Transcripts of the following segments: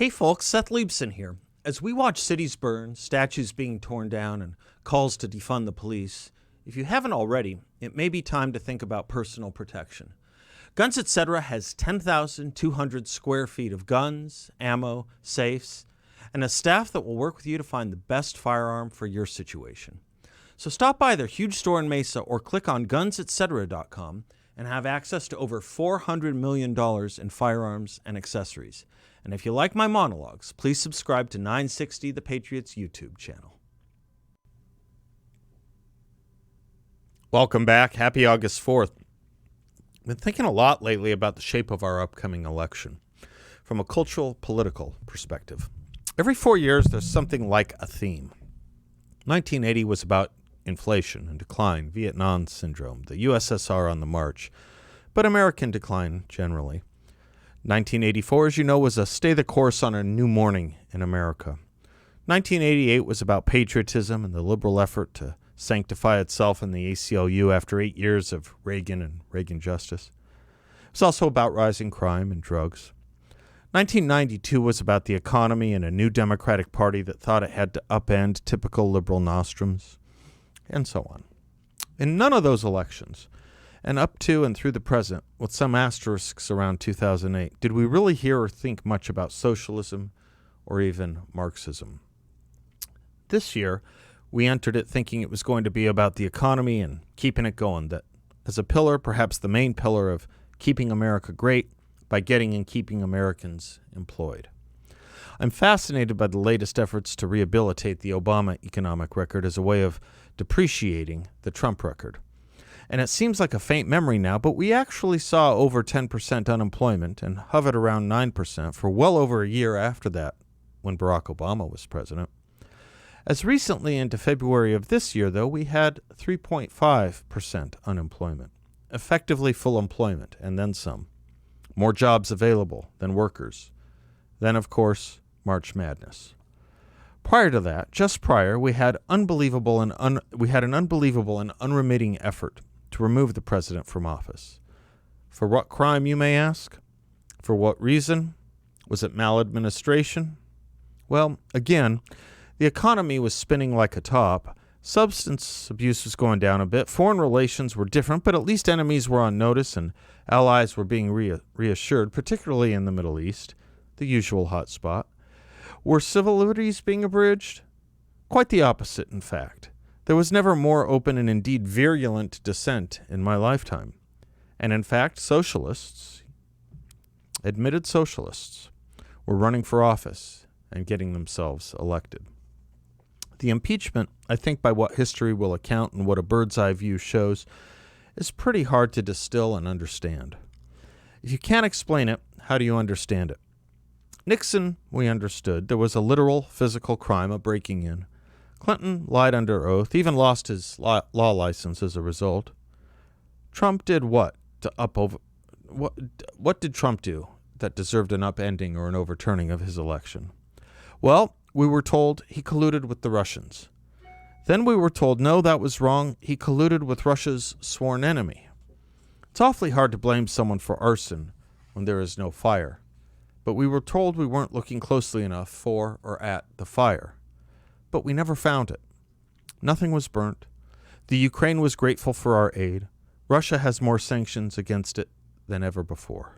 Hey folks, Seth Liebson here. As we watch cities burn, statues being torn down, and calls to defund the police, if you haven't already, it may be time to think about personal protection. Guns Etc. has 10,200 square feet of guns, ammo, safes, and a staff that will work with you to find the best firearm for your situation. So stop by their huge store in Mesa or click on gunsetc.com and have access to over $400 million in firearms and accessories. And if you like my monologues, please subscribe to 960 The Patriots YouTube channel. Welcome back. Happy August 4th. I've been thinking a lot lately about the shape of our upcoming election from a cultural, political perspective. Every 4 years, there's something like a theme. 1980 was about inflation and decline, Vietnam syndrome, the USSR on the march, but American decline generally. 1984, as you know, was a stay the course on a new morning in America. 1988 was about patriotism and the liberal effort to sanctify itself in the ACLU after 8 years of Reagan and Reagan justice. It was also about rising crime and drugs. 1992 was about the economy and a new Democratic Party that thought it had to upend typical liberal nostrums, and so on. In none of those elections, and up to and through the present, with some asterisks around 2008, did we really hear or think much about socialism or even Marxism. This year, we entered it thinking it was going to be about the economy and keeping it going, that as a pillar, perhaps the main pillar of keeping America great by getting and keeping Americans employed. I'm fascinated by the latest efforts to rehabilitate the Obama economic record as a way of depreciating the Trump record. And it seems like a faint memory now, but we actually saw over 10% unemployment and hovered around 9% for well over a year after that, when Barack Obama was president. As recently into February of this year, though, we had 3.5% unemployment, effectively full employment, and then some. More jobs available than workers. Then, of course, March Madness. Prior to that, just prior, we had an unbelievable and unremitting effort to remove the president from office. For what crime, you may ask? For what reason? Was it maladministration? Well, again, the economy was spinning like a top. Substance abuse was going down a bit. Foreign relations were different, but at least enemies were on notice and allies were being reassured, particularly in the Middle East, the usual hot spot. Were civil liberties being abridged? Quite the opposite, in fact. There was never more open and indeed virulent dissent in my lifetime. And in fact, admitted socialists, were running for office and getting themselves elected. The impeachment, I think by what history will account and what a bird's eye view shows, is pretty hard to distill and understand. If you can't explain it, how do you understand it? Nixon, we understood. There was a literal physical crime of breaking in. Clinton lied under oath, even lost his law license as a result. Trump did what? What did Trump do that deserved an upending or an overturning of his election? Well, we were told he colluded with the Russians. Then we were told, no, that was wrong. He colluded with Russia's sworn enemy. It's awfully hard to blame someone for arson when there is no fire. But we were told we weren't looking closely enough for or at the fire. But we never found it. Nothing was burnt. The Ukraine was grateful for our aid. Russia has more sanctions against it than ever before.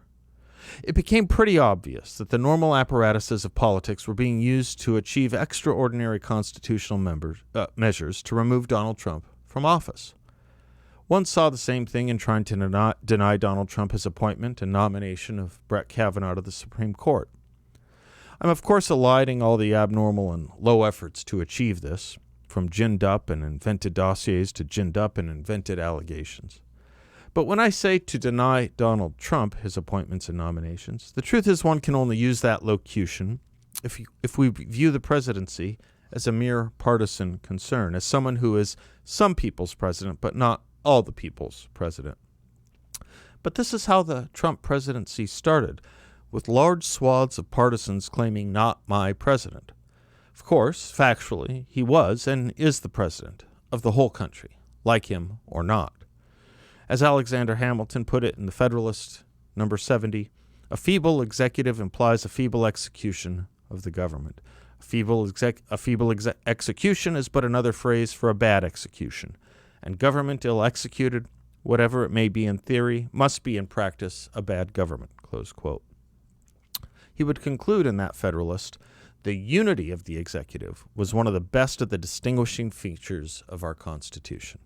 It became pretty obvious that the normal apparatuses of politics were being used to achieve extraordinary constitutional measures to remove Donald Trump from office. One saw the same thing in trying to deny Donald Trump his appointment and nomination of Brett Kavanaugh to the Supreme Court. I'm, of course, eliding all the abnormal and low efforts to achieve this, from ginned up and invented dossiers to ginned up and invented allegations. But when I say to deny Donald Trump his appointments and nominations, the truth is one can only use that locution if we view the presidency as a mere partisan concern, as someone who is some people's president, but not all the people's president. But this is how the Trump presidency started, with large swaths of partisans claiming not my president. Of course, factually, he was and is the president of the whole country, like him or not. As Alexander Hamilton put it in The Federalist, number 70, a feeble executive implies a feeble execution of the government. A feeble execution is but another phrase for a bad execution, and government ill executed, whatever it may be in theory, must be in practice a bad government, close quote. He would conclude in that Federalist, the unity of the executive was one of the best of the distinguishing features of our Constitution.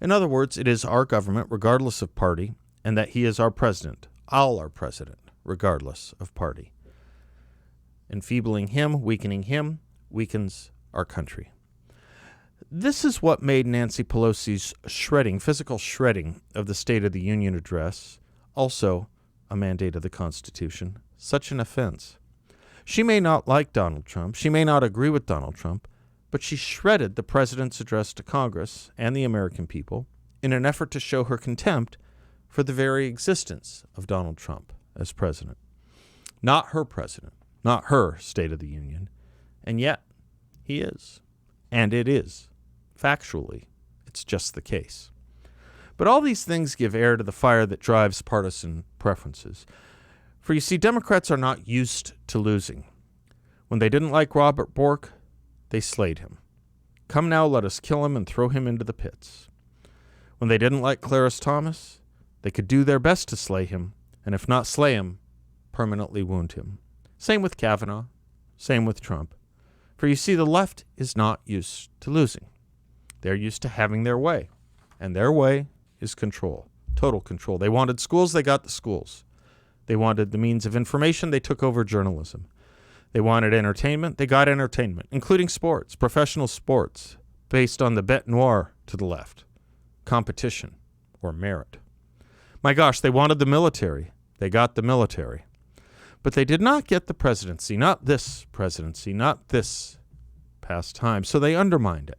In other words, it is our government, regardless of party, and that he is our president, our president, regardless of party. Enfeebling him, weakens our country. This is what made Nancy Pelosi's physical shredding of the State of the Union address, also a mandate of the Constitution, such an offense. She may not like Donald Trump, she may not agree with Donald Trump, but she shredded the president's address to Congress and the American people in an effort to show her contempt for the very existence of Donald Trump as president. Not her president, not her State of the Union, and yet he is. And it is. Factually, it's just the case. But all these things give air to the fire that drives partisan preferences. For you see, Democrats are not used to losing. When they didn't like Robert Bork, they slayed him. Come now, let us kill him and throw him into the pits. When they didn't like Clarence Thomas, they could do their best to slay him, and if not slay him, permanently wound him. Same with Kavanaugh, same with Trump. For you see, the left is not used to losing. They're used to having their way, and their way is control, total control. They wanted schools, they got the schools. They wanted the means of information, they took over journalism. They wanted entertainment, they got entertainment, including sports, professional sports, based on the bête noire to the left, competition or merit. My gosh, they wanted the military, they got the military. But they did not get the presidency, not this past time, so they undermined it.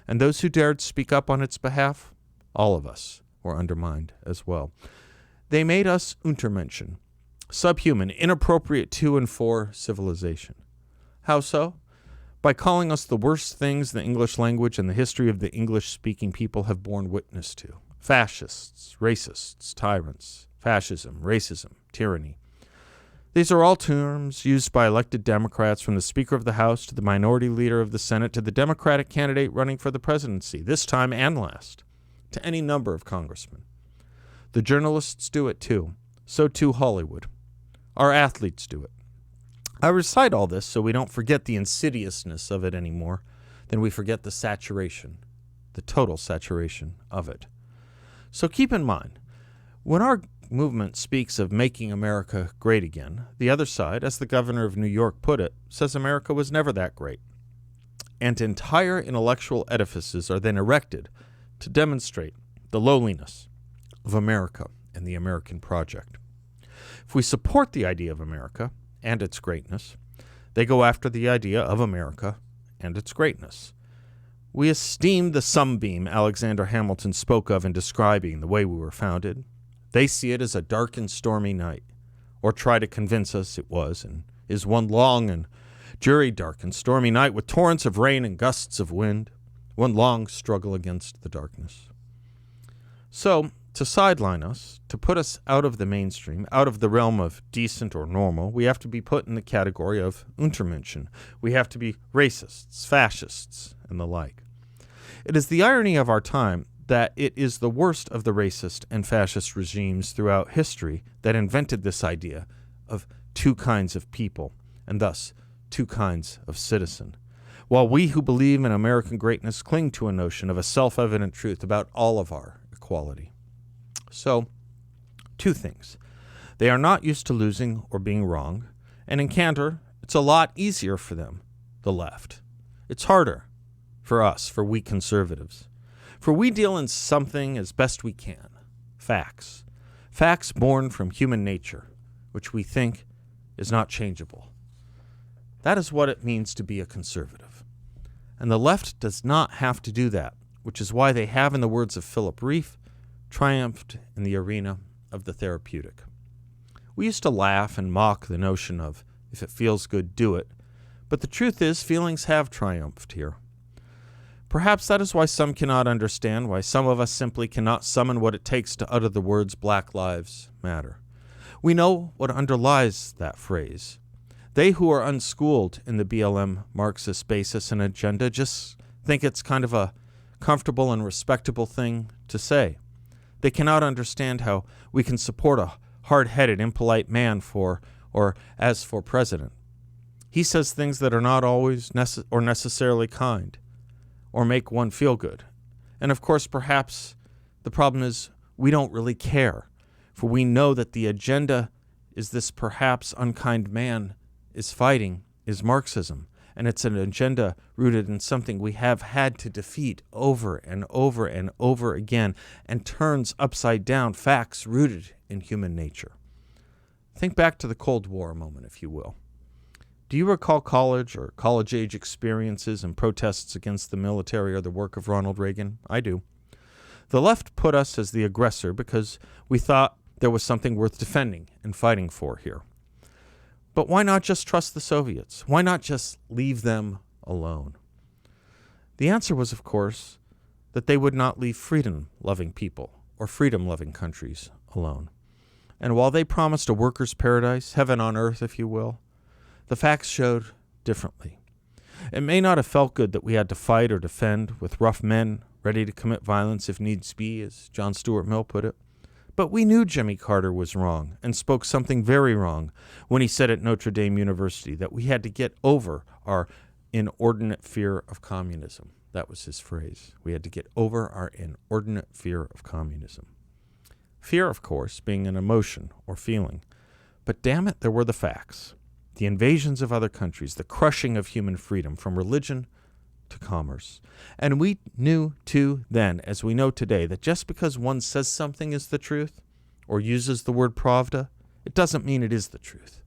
And those who dared speak up on its behalf, all of us, were undermined as well. They made us Untermenschen, subhuman, inappropriate to and for civilization. How so? By calling us the worst things the English language and the history of the English-speaking people have borne witness to. Fascists, racists, tyrants, fascism, racism, tyranny. These are all terms used by elected Democrats, from the Speaker of the House to the Minority Leader of the Senate to the Democratic candidate running for the presidency, this time and last, to any number of congressmen. The journalists do it too. So too Hollywood. Our athletes do it. I recite all this so we don't forget the insidiousness of it anymore. Then we forget the saturation, the total saturation of it. So keep in mind, when our movement speaks of making America great again, the other side, as the governor of New York put it, says America was never that great. And entire intellectual edifices are then erected to demonstrate the lowliness of America and the American project. If we support the idea of America and its greatness, they go after the idea of America and its greatness. We esteem the sunbeam Alexander Hamilton spoke of in describing the way we were founded. They see it as a dark and stormy night, or try to convince us it was and is one long and dreary dark and stormy night with torrents of rain and gusts of wind, one long struggle against the darkness. So, to sideline us, to put us out of the mainstream, out of the realm of decent or normal, we have to be put in the category of Untermenschen. We have to be racists, fascists, and the like. It is the irony of our time that it is the worst of the racist and fascist regimes throughout history that invented this idea of two kinds of people, and thus two kinds of citizen, while we who believe in American greatness cling to a notion of a self-evident truth about all of our equality. So, two things. They are not used to losing or being wrong, and in candor, it's a lot easier for them, the left. It's harder for us, for we conservatives. For we deal in something as best we can, facts. Facts born from human nature, which we think is not changeable. That is what it means to be a conservative. And the left does not have to do that, which is why they have, in the words of Philip Reif, triumphed in the arena of the therapeutic. We used to laugh and mock the notion of, if it feels good, do it. But the truth is, feelings have triumphed here. Perhaps that is why some cannot understand, why some of us simply cannot summon what it takes to utter the words Black Lives Matter. We know what underlies that phrase. They who are unschooled in the BLM Marxist basis and agenda just think it's kind of a comfortable and respectable thing to say. They cannot understand how we can support a hard-headed, impolite man as for president. He says things that are not always necessarily kind or make one feel good. And of course, perhaps the problem is we don't really care, for we know that the agenda is this perhaps unkind man is fighting is Marxism. And it's an agenda rooted in something we have had to defeat over and over and over again, and turns upside down facts rooted in human nature. Think back to the Cold War a moment, if you will. Do you recall college or college-age experiences and protests against the military or the work of Ronald Reagan? I do. The left put us as the aggressor because we thought there was something worth defending and fighting for here. But why not just trust the Soviets? Why not just leave them alone? The answer was, of course, that they would not leave freedom-loving people or freedom-loving countries alone. And while they promised a workers' paradise, heaven on earth, if you will, the facts showed differently. It may not have felt good that we had to fight or defend with rough men ready to commit violence if needs be, as John Stuart Mill put it. But we knew Jimmy Carter was wrong and spoke something very wrong when he said at Notre Dame University that we had to get over our inordinate fear of communism. That was his phrase. We had to get over our inordinate fear of communism. Fear, of course, being an emotion or feeling. But damn it, there were the facts. The invasions of other countries, the crushing of human freedom from religion to commerce. And we knew, too, then, as we know today, that just because one says something is the truth or uses the word pravda, it doesn't mean it is the truth.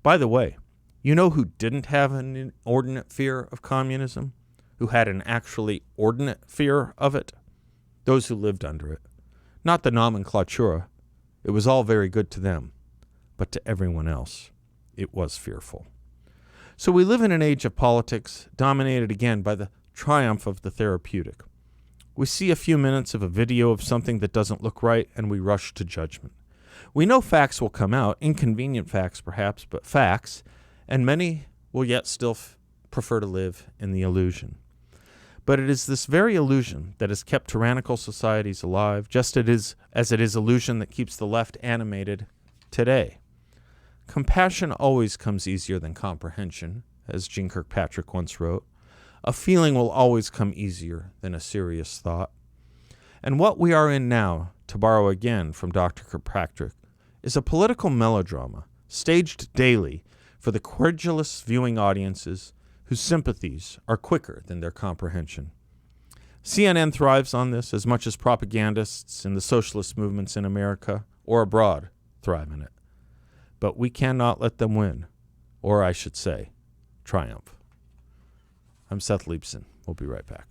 By the way, you know who didn't have an inordinate fear of communism? Who had an actually ordinate fear of it? Those who lived under it. Not the nomenclatura. It was all very good to them, but to everyone else, it was fearful. So we live in an age of politics dominated again by the triumph of the therapeutic. We see a few minutes of a video of something that doesn't look right, and we rush to judgment. We know facts will come out, inconvenient facts perhaps, but facts, and many will yet still prefer to live in the illusion. But it is this very illusion that has kept tyrannical societies alive, just as it is illusion that keeps the left animated today. Compassion always comes easier than comprehension, as Jeane Kirkpatrick once wrote. A feeling will always come easier than a serious thought. And what we are in now, to borrow again from Dr. Kirkpatrick, is a political melodrama staged daily for the credulous viewing audiences whose sympathies are quicker than their comprehension. CNN thrives on this as much as propagandists in the socialist movements in America or abroad thrive in it. But we cannot let them win, or I should say, triumph. I'm Seth Leibson. We'll be right back.